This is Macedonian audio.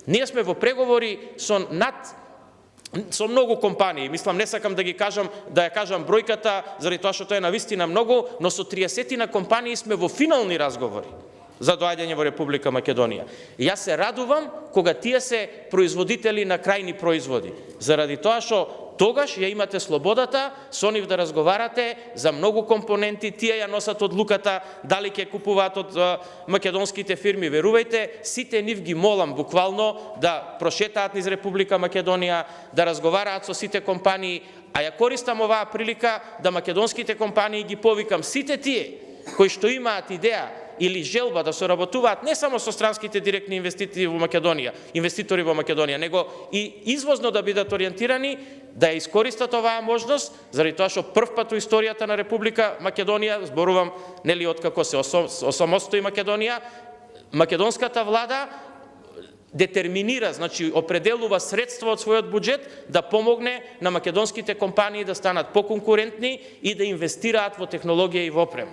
Ние сме во преговори со многу компании, мислам, не сакам да ја кажам бројката, заради тоа што тоа е навистина многу, но со 30 компании сме во финални разговори за доаѓање во Република Македонија. И јас се радувам кога тие се производители на крајни производи, заради тоа што тогаш ја имате слободата со нив да разговарате за многу компоненти, тие ја носат одлуката дали ќе купуваат од македонските фирми. Верувајте, сите нив ги молам буквално да прошетаат низ Република Македонија, да разговараат со сите компании, а ја користам оваа прилика да македонските компании ги повикам сите тие кои што имаат идеја или желба да соработуваат не само со странските директни инвеститори во Македонија, него и извозно да бидат ориентирани, да ја искористат оваа можност, заради тоа што првпат во историјата на Република Македонија, зборувам нели откако се осамостои Македонија, македонската влада детерминира, значи определува средства од својот буџет да помогне на македонските компании да станат поконкурентни и да инвестираат во технологија и во опрема.